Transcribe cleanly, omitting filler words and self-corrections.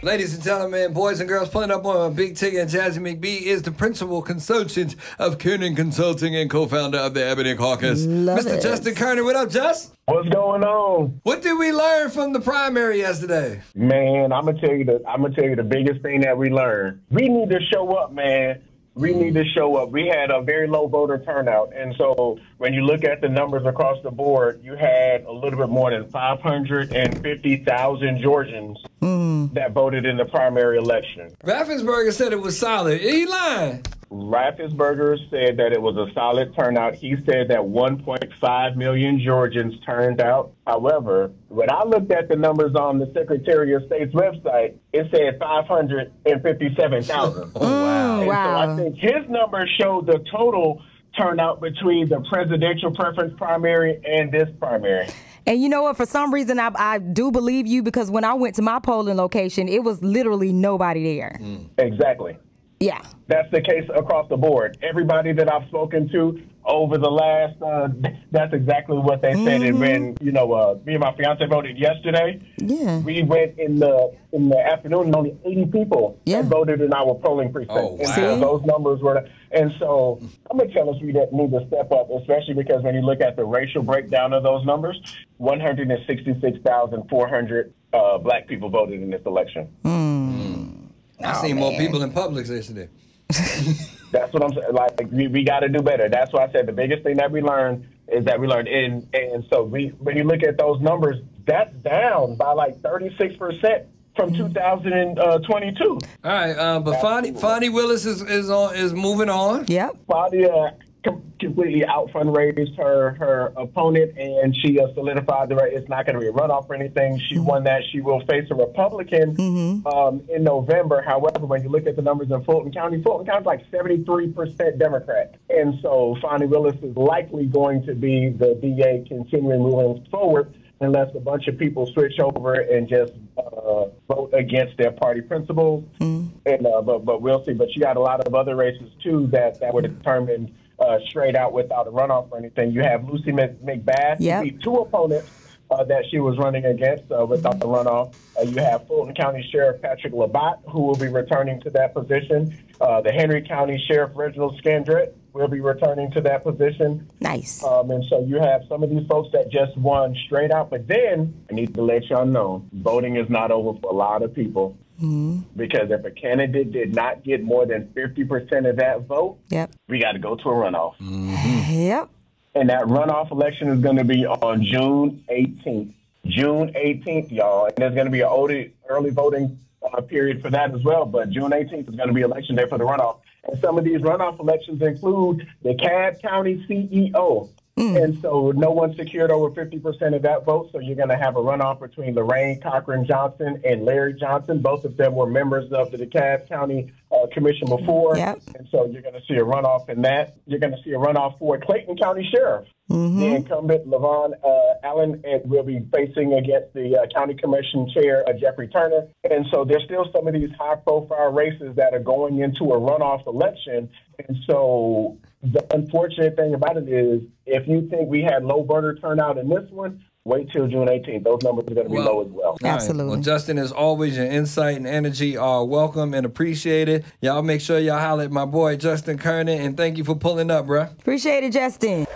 Ladies and gentlemen, boys and girls, pulling up on Big Tig and Jazzy McBee is the principal consultant of Kirnon Consulting and co-founder of the Ebony Caucus. Mr. Justin Kirnon, what up, Just? What's going on? What did we learn from the primary yesterday? Man, I'm gonna tell you the biggest thing that we learned. We need to show up, man. We need to show up. We had a very low voter turnout. And so when you look at the numbers across the board, you had a little bit more than 550,000 Georgians that voted in the primary election. Raffensperger said it was solid. He lying. Raffensperger said that it was a solid turnout. He said that 1.5 million Georgians turned out. However, when I looked at the numbers on the Secretary of State's website, it said 557,000. Oh, wow. And so I think his numbers showed the total turnout between the presidential preference primary and this primary. And you know what? For some reason, I do believe you, because when I went to my polling location, it was literally nobody there. Exactly. Yeah. That's the case across the board. Everybody that I've spoken to over the last, that's exactly what they said. And when, me and my fiance voted yesterday, we went in the afternoon and only 80 people voted in our polling precinct. Oh, wow. And so those numbers were, and so I'm going to tell us we need to step up, especially because when you look at the racial breakdown of those numbers, 166,400 black people voted in this election. I seen more people in Publix yesterday. That's what I'm saying. Like, we got to do better. That's why I said the biggest thing that we learned is that we learned. And so when you look at those numbers, that's down by like 36% from 2022. All right, but Fonnie Willis is moving on. Yep. Fonnie completely out fundraised her opponent, and she solidified the right. It's not going to be a runoff or anything. She won that. She will face a Republican in November. However, when you look at the numbers in Fulton County's like 73% Democrat, and so Fonnie Willis is likely going to be the DA continuing moving forward, unless a bunch of people switch over and just vote against their party principles. And but we'll see. But you got a lot of other races too that were determined straight out without a runoff or anything. You have Lucy McBath, who beat two opponents that she was running against without the runoff. You have Fulton County Sheriff Patrick Labatt, who will be returning to that position. The Henry County Sheriff Reginald Scandrett will be returning to that position. Nice. And so you have some of these folks that just won straight out. But then I need to let y'all know, voting is not over for a lot of people. Because if a candidate did not get more than 50% of that vote, we got to go to a runoff. Yep. And that runoff election is going to be on June 18th. June 18th, y'all. And there's going to be an early voting period for that as well. But June 18th is going to be election day for the runoff. And some of these runoff elections include the Cobb County CEO. And so no one secured over 50% of that vote. So you're going to have a runoff between Lorraine Cochran Johnson and Larry Johnson. Both of them were members of the DeKalb County Commission before. And so you're going to see a runoff in that. You're going to see a runoff for Clayton County Sheriff. The incumbent, Levon Allen, will be facing against the County Commission Chair, Jeffrey Turner. And so there's still some of these high-profile races that are going into a runoff election. And so the unfortunate thing about it is, if you think we had low voter turnout in this one, wait till June 18th. Those numbers are going to be low as well. Absolutely. Well, Justin, as always, your insight and energy are welcome and appreciated. Y'all make sure y'all holler at my boy, Justin Kirnon, and thank you for pulling up, bruh. Appreciate it, Justin.